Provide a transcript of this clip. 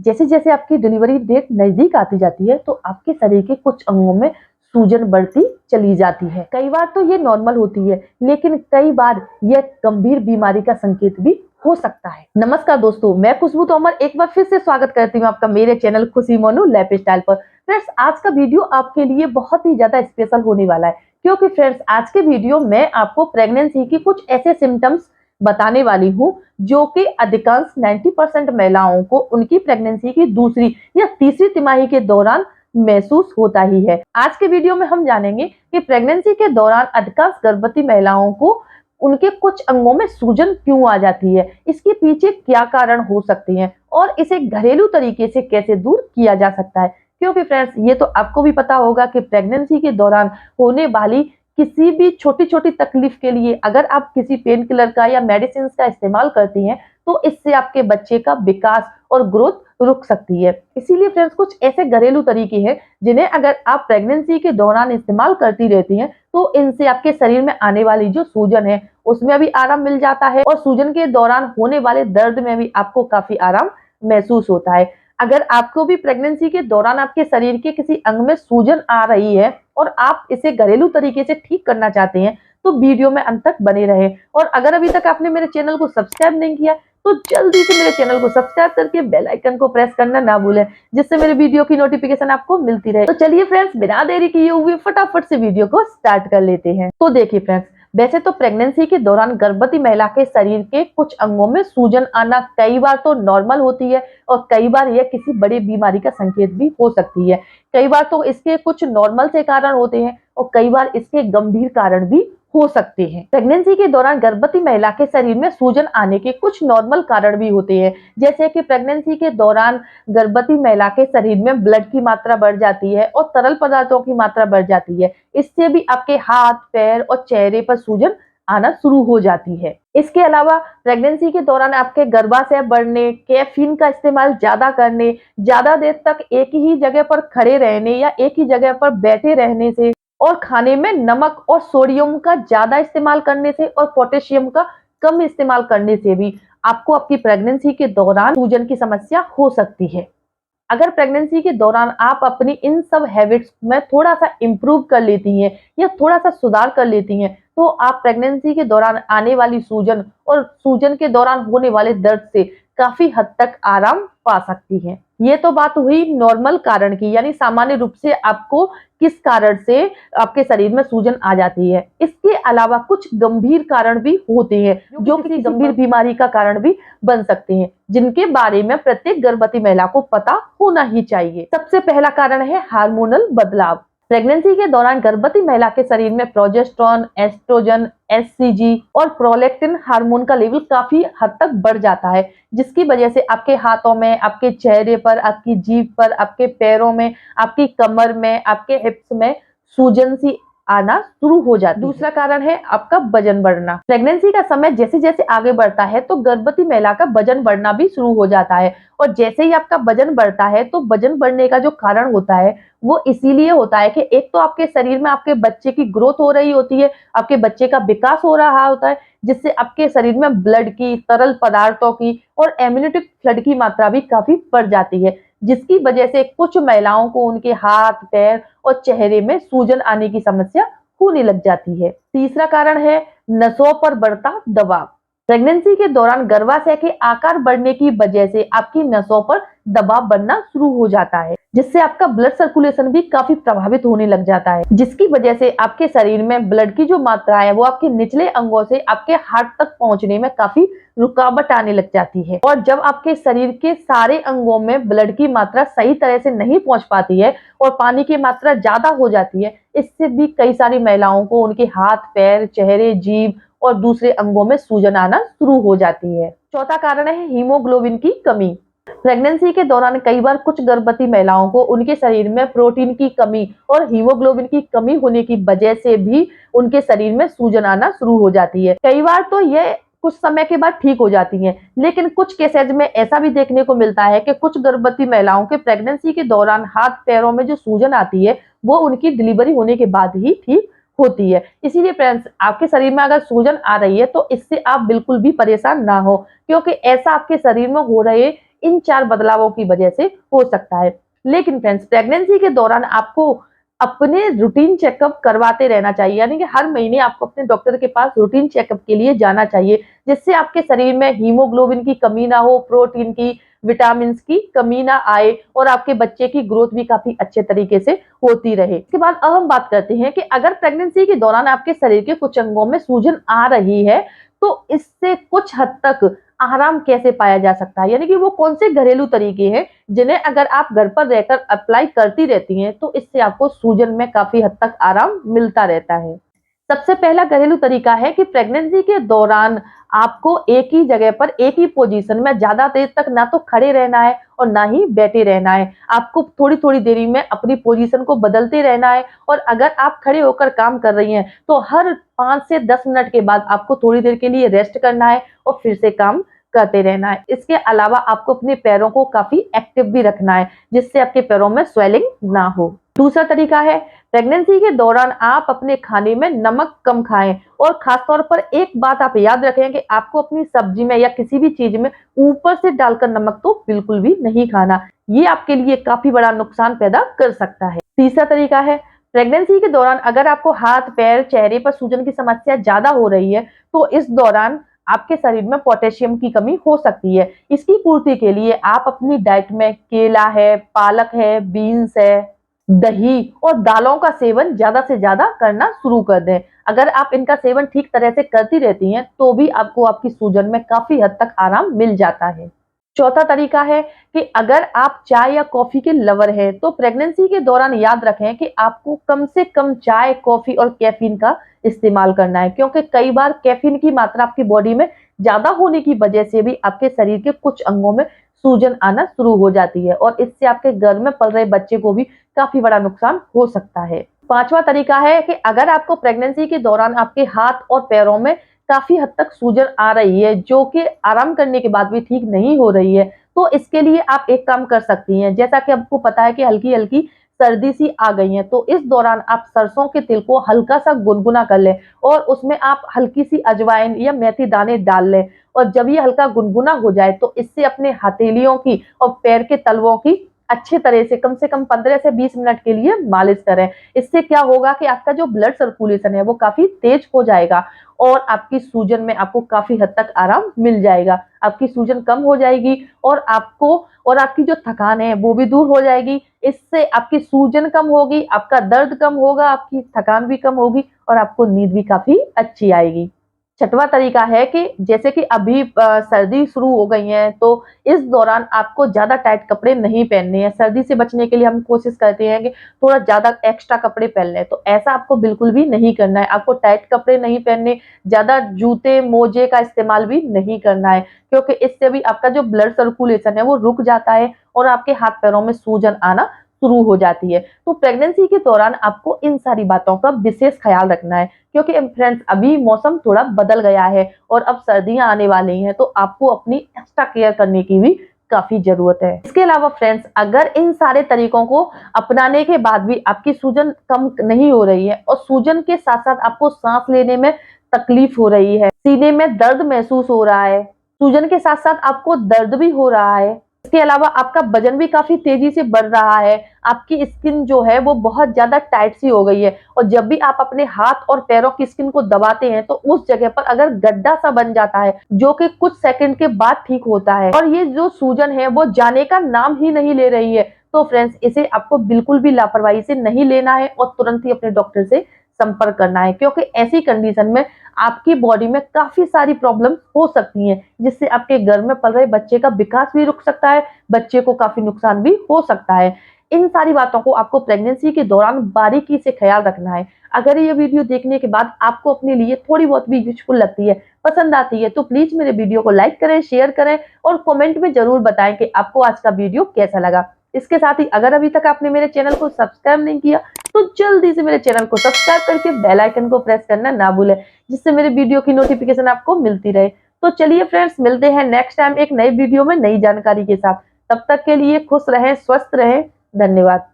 जैसे जैसे आपकी डिलीवरी डेट नजदीक आती जाती है तो आपके शरीर के कुछ अंगों में सूजन बढ़ती चली जाती है। कई बार तो ये नॉर्मल होती है, लेकिन कई बार यह गंभीर बीमारी का संकेत भी हो सकता है। नमस्कार दोस्तों, मैं खुशबू तोमर एक बार फिर से स्वागत करती हूँ आपका मेरे चैनल खुशी मोनू लाइफस्टाइल पर। फ्रेंड्स, आज का वीडियो आपके लिए बहुत ही ज्यादा स्पेशल होने वाला है, क्योंकि फ्रेंड्स आज के वीडियो में आपको प्रेगनेंसी की कुछ ऐसे सिम्टम्स बताने वाली हूँ जो कि अधिकांश 90% महिलाओं को उनकी प्रेगनेंसी की दूसरी या तीसरी तिमाही के दौरान महसूस होता ही है। आज के वीडियो में हम जानेंगे कि प्रेगनेंसी के दौरान अधिकांश गर्भवती महिलाओं को उनके कुछ अंगों में सूजन क्यों आ जाती है, इसके पीछे क्या कारण हो सकते हैं और इसे घरेलू तरीके से कैसे दूर किया जा सकता है। क्योंकि फ्रेंड्स ये तो आपको भी पता होगा कि प्रेगनेंसी के दौरान होने वाली किसी भी छोटी छोटी तकलीफ के लिए अगर आप किसी पेन किलर का या मेडिसिन का इस्तेमाल करती हैं तो इससे आपके बच्चे का विकास और ग्रोथ रुक सकती है। इसीलिए फ्रेंड्स कुछ ऐसे घरेलू तरीके हैं जिन्हें अगर आप प्रेगनेंसी के दौरान इस्तेमाल करती रहती हैं तो इनसे आपके शरीर में आने वाली जो सूजन है उसमें भी आराम मिल जाता है और सूजन के दौरान होने वाले दर्द में भी आपको काफी आराम महसूस होता है। अगर आपको भी प्रेगनेंसी के दौरान आपके शरीर के किसी अंग में सूजन आ रही है और आप इसे घरेलू तरीके से ठीक करना चाहते हैं तो वीडियो में अंत तक बने रहें। और अगर अभी तक आपने मेरे चैनल को सब्सक्राइब नहीं किया तो जल्दी से मेरे चैनल को सब्सक्राइब करके बेल आइकन को प्रेस करना ना भूलें, जिससे मेरे वीडियो की नोटिफिकेशन आपको मिलती रहे। तो चलिए फ्रेंड्स, बिना देरी किए हुए फटाफट से वीडियो को स्टार्ट कर लेते हैं। तो देखिए फ्रेंड्स, वैसे तो प्रेगनेंसी के दौरान गर्भवती महिला के शरीर के कुछ अंगों में सूजन आना कई बार तो नॉर्मल होती है और कई बार यह किसी बड़ी बीमारी का संकेत भी हो सकती है। कई बार तो इसके कुछ नॉर्मल से कारण होते हैं और कई बार इसके गंभीर कारण भी हो सकते हैं। प्रेगनेंसी के दौरान गर्भवती महिला के शरीर में सूजन आने के कुछ नॉर्मल कारण भी होते हैं, जैसे कि प्रेगनेंसी के दौरान गर्भवती महिला के शरीर में ब्लड की मात्रा बढ़ जाती है और तरल पदार्थों की मात्रा बढ़ जाती है। इससे भी आपके हाथ, पैर और चेहरे पर सूजन आना शुरू हो जाती है। इसके अलावा प्रेगनेंसी के दौरान आपके गर्भाशय बढ़ने, कैफीन का इस्तेमाल ज्यादा करने, ज्यादा देर तक एक ही जगह पर खड़े रहने या एक ही जगह पर बैठे रहने से और खाने में नमक और सोडियम का ज्यादा इस्तेमाल करने से और पोटेशियम का कम इस्तेमाल करने से भी आपको आपकी प्रेगनेंसी के दौरान सूजन की समस्या हो सकती है। अगर प्रेगनेंसी के दौरान आप अपनी इन सब हैबिट्स में थोड़ा सा इम्प्रूव कर लेती हैं या थोड़ा सा सुधार कर लेती हैं तो आप प्रेगनेंसी के दौरान आने वाली सूजन और सूजन के दौरान होने वाले दर्द से काफी हद तक आराम पा सकती हैं। ये तो बात हुई नॉर्मल कारण की, यानी सामान्य रूप से आपको किस कारण से आपके शरीर में सूजन आ जाती है। इसके अलावा कुछ गंभीर कारण भी होते हैं जो किसी गंभीर बीमारी का कारण भी बन सकते हैं, जिनके बारे में प्रत्येक गर्भवती महिला को पता होना ही चाहिए। सबसे पहला कारण है हार्मोनल बदलाव। प्रेगनेंसी के दौरान गर्भवती महिला के शरीर में प्रोजेस्टेरोन, एस्ट्रोजन, एचसीजी और प्रोलैक्टिन हार्मोन का लेवल काफी हद तक बढ़ जाता है, जिसकी वजह से आपके हाथों में, आपके चेहरे पर, आपकी जीभ पर, आपके पैरों में, आपकी कमर में, आपके हिप्स में सूजन सी आना शुरू हो जाती है। दूसरा कारण है आपका वजन बढ़ना। प्रेगनेंसी का समय जैसे जैसे आगे बढ़ता है तो गर्भवती महिला का वजन बढ़ना भी शुरू हो जाता है और जैसे ही आपका वजन बढ़ता है तो वजन बढ़ने का जो कारण होता है वो इसीलिए होता है कि एक तो आपके शरीर में आपके बच्चे की ग्रोथ हो रही होती है, आपके बच्चे का विकास हो रहा होता है, जिससे आपके शरीर में ब्लड की, तरल पदार्थों की और एम्यूनिटिक फ्लड की मात्रा भी काफी बढ़ जाती है, जिसकी वजह से कुछ महिलाओं को उनके हाथ, पैर और चेहरे में सूजन आने की समस्या होने लग जाती है। तीसरा कारण है नसों पर बढ़ता दबाव। प्रेगनेंसी के दौरान गर्भाशय के आकार बढ़ने की वजह से आपकी नसों पर दबाव बनना शुरू हो जाता है, जिससे आपका ब्लड सर्कुलेशन भी काफी प्रभावित होने लग जाता है, जिसकी वजह से आपके शरीर में ब्लड की जो मात्रा है वो आपके निचले अंगों से आपके हार्ट तक पहुंचने में काफी रुकावट आने लग जाती है। और जब आपके शरीर के सारे अंगों में ब्लड की मात्रा सही तरह से नहीं पहुंच पाती है और पानी की मात्रा ज्यादा हो जाती है, इससे भी कई सारी महिलाओं को उनके हाथ, पैर, चेहरे, जीभ और दूसरे अंगों में सूजन आना शुरू हो जाती है। चौथा कारण है हीमोग्लोबिन की कमी। प्रेगनेंसी के दौरान कई बार कुछ गर्भवती महिलाओं को उनके शरीर में प्रोटीन की कमी और हीमोग्लोबिन की कमी होने की वजह से भी उनके शरीर में सूजन आना शुरू हो जाती है। कई बार तो यह कुछ समय के बाद ठीक हो जाती हैं, लेकिन कुछ केसेज में ऐसा भी देखने को मिलता है कि कुछ गर्भवती महिलाओं के प्रेगनेंसी के दौरान हाथ, पैरों में जो सूजन आती है वो उनकी डिलीवरी होने के बाद ही ठीक होती है। इसीलिए फ्रेंड्स, आपके शरीर में अगर सूजन आ रही है तो इससे आप बिल्कुल भी परेशान ना हो, क्योंकि ऐसा आपके शरीर में हो रहे इन 4 बदलावों की वजह से हो सकता है। लेकिन फ्रेंड्स, प्रेगनेंसी के दौरान आपको अपने रूटीन चेकअप करवाते रहना चाहिए, यानी कि हर महीने आपको अपने डॉक्टर के पास रूटीन चेकअप के लिए जाना चाहिए, जिससे आपके शरीर में हीमोग्लोबिन की कमी ना हो, प्रोटीन की, विटामिन्स की कमी ना आए और आपके बच्चे की ग्रोथ भी काफी अच्छे तरीके से होती रहे। इसके बाद अब हम बात करते हैं कि अगर प्रेगनेंसी के दौरान आपके शरीर के कुछ अंगों में सूजन आ रही है, तो इससे कुछ हद तक आराम कैसे पाया जा सकता है, यानी कि वो कौन से घरेलू तरीके हैं जिन्हें अगर आप घर पर रहकर अप्लाई करती रहती हैं तो इससे आपको सूजन में काफी हद तक आराम मिलता रहता है। सबसे पहला घरेलू तरीका है कि प्रेगनेंसी के दौरान आपको एक ही जगह पर एक ही पोजीशन में ज्यादा देर तक ना तो खड़े रहना है और ना ही बैठे रहना है। आपको थोड़ी थोड़ी देरी में अपनी पोजीशन को बदलते रहना है और अगर आप खड़े होकर काम कर रही हैं तो हर 5 से 10 मिनट के बाद आपको थोड़ी देर के लिए रेस्ट करना है और फिर से काम करते रहना है। इसके अलावा आपको अपने पैरों को काफी एक्टिव भी रखना है, जिससे आपके पैरों में स्वेलिंग ना हो। दूसरा तरीका है, प्रेगनेंसी के दौरान आप अपने खाने में नमक कम खाएं और खासतौर पर एक बात आप याद रखें कि आपको अपनी सब्जी में या किसी भी चीज में ऊपर से डालकर नमक तो बिल्कुल भी नहीं खाना। ये आपके लिए काफी बड़ा नुकसान पैदा कर सकता है। तीसरा तरीका है, प्रेगनेंसी के दौरान अगर आपको हाथ, पैर, चेहरे पर सूजन की समस्या ज्यादा हो रही है तो इस दौरान आपके शरीर में पोटेशियम की कमी हो सकती है। इसकी पूर्ति के लिए आप अपनी डाइट में केला है, पालक है, बीन्स है, दही और दालों का सेवन ज्यादा से ज्यादा करना शुरू कर दें। अगर आप इनका सेवन ठीक तरह से करती रहती हैं तो भी आपको आपकी सूजन में काफी हद तक आराम मिल जाता है। चौथा तरीका है कि अगर आप चाय या कॉफी के लवर हैं तो प्रेगनेंसी के दौरान याद रखें कि आपको कम से कम चाय, कॉफी और कैफीन का इस्तेमाल करना है, क्योंकि कई बार कैफीन की मात्रा आपकी बॉडी में ज्यादा होने की वजह से भी आपके शरीर के कुछ अंगों में सूजन आना शुरू हो जाती है और इससे आपके गर्भ में पल रहे बच्चे को भी काफी बड़ा नुकसान हो सकता है। पांचवा तरीका है कि अगर आपको प्रेगनेंसी के दौरान आपके हाथ और पैरों में काफी हद तक सूजन आ रही है, जो कि आराम करने के बाद भी ठीक नहीं हो रही है, तो इसके लिए आप एक काम कर सकती हैं। जैसा कि आपको पता है कि हल्की हल्की सर्दी सी आ गई है, तो इस दौरान आप सरसों के तेल को हल्का सा गुनगुना कर लें और उसमें आप हल्की सी अजवाइन या मेथी दाने डाल लें और जब ये हल्का गुनगुना हो जाए तो इससे अपने हथेलियों की और पैर के तलवों की अच्छे तरह से कम 15 से 20 मिनट के लिए मालिश करें। इससे क्या होगा कि आपका जो ब्लड सर्कुलेशन है वो काफी तेज हो जाएगा और आपकी सूजन में आपको काफी हद तक आराम मिल जाएगा। आपकी सूजन कम हो जाएगी और आपकी जो थकान है वो भी दूर हो जाएगी। इससे आपकी सूजन कम होगी, आपका दर्द कम होगा, आपकी थकान भी कम होगी और आपको नींद भी काफी अच्छी आएगी। छठवां तरीका है कि जैसे कि अभी सर्दी शुरू हो गई है तो इस दौरान आपको ज्यादा टाइट कपड़े नहीं पहनने हैं। सर्दी से बचने के लिए हम कोशिश करते हैं कि थोड़ा ज्यादा एक्स्ट्रा कपड़े पहन लें, तो ऐसा आपको बिल्कुल भी नहीं करना है। आपको टाइट कपड़े नहीं पहनने, ज्यादा जूते, मोजे का इस्तेमाल भी नहीं करना है, क्योंकि इससे भी आपका जो ब्लड सर्कुलेशन है वो रुक जाता है और आपके हाथ पैरों में सूजन आना शुरू हो जाती है। तो प्रेगनेंसी के दौरान आपको इन सारी बातों का विशेष ख्याल रखना है, क्योंकि फ्रेंड्स अभी मौसम थोड़ा बदल गया है और अब सर्दियां आने वाली हैं, तो आपको अपनी एक्स्ट्रा केयर करने की भी काफी जरूरत है। इसके अलावा फ्रेंड्स, अगर इन सारे तरीकों को अपनाने के बाद भी आपकी सूजन कम नहीं हो रही है और सूजन के साथ साथ आपको सांस लेने में तकलीफ हो रही है, सीने में दर्द महसूस हो रहा है, सूजन के साथ साथ आपको दर्द भी हो रहा है, इसके अलावा आपका वजन भी काफी तेजी से बढ़ रहा है, आपकी स्किन जो है वो बहुत ज्यादा टाइट सी हो गई है और जब भी आप अपने हाथ और पैरों की स्किन को दबाते हैं तो उस जगह पर अगर गड्ढा सा बन जाता है, जो कि कुछ सेकंड के बाद ठीक होता है और ये जो सूजन है वो जाने का नाम ही नहीं ले रही है, तो फ्रेंड्स इसे आपको बिल्कुल भी लापरवाही से नहीं लेना है और तुरंत ही अपने डॉक्टर से संपर्क करना है, क्योंकि ऐसी कंडीशन में आपकी बॉडी में काफी सारी प्रॉब्लम हो सकती हैं, जिससे आपके गर्भ में पल रहे बच्चे का विकास भी रुक सकता है, बच्चे को काफी नुकसान भी हो सकता है। इन सारी बातों को आपको प्रेगनेंसी के दौरान बारीकी से ख्याल रखना है। अगर ये वीडियो देखने के बाद आपको अपने लिए थोड़ी बहुत भी यूजफुल लगती है, पसंद आती है, तो प्लीज मेरे वीडियो को लाइक करें, शेयर करें और कमेंट में जरूर बताएं कि आपको आज का वीडियो कैसा लगा। इसके साथ ही अगर अभी तक आपने मेरे चैनल को सब्सक्राइब नहीं किया तो जल्दी से मेरे चैनल को सब्सक्राइब करके बेल आइकन को प्रेस करना ना भूलें, जिससे मेरे वीडियो की नोटिफिकेशन आपको मिलती रहे। तो चलिए फ्रेंड्स, मिलते हैं नेक्स्ट टाइम एक नई वीडियो में नई जानकारी के साथ। तब तक के लिए खुश रहें, स्वस्थ रहें। धन्यवाद।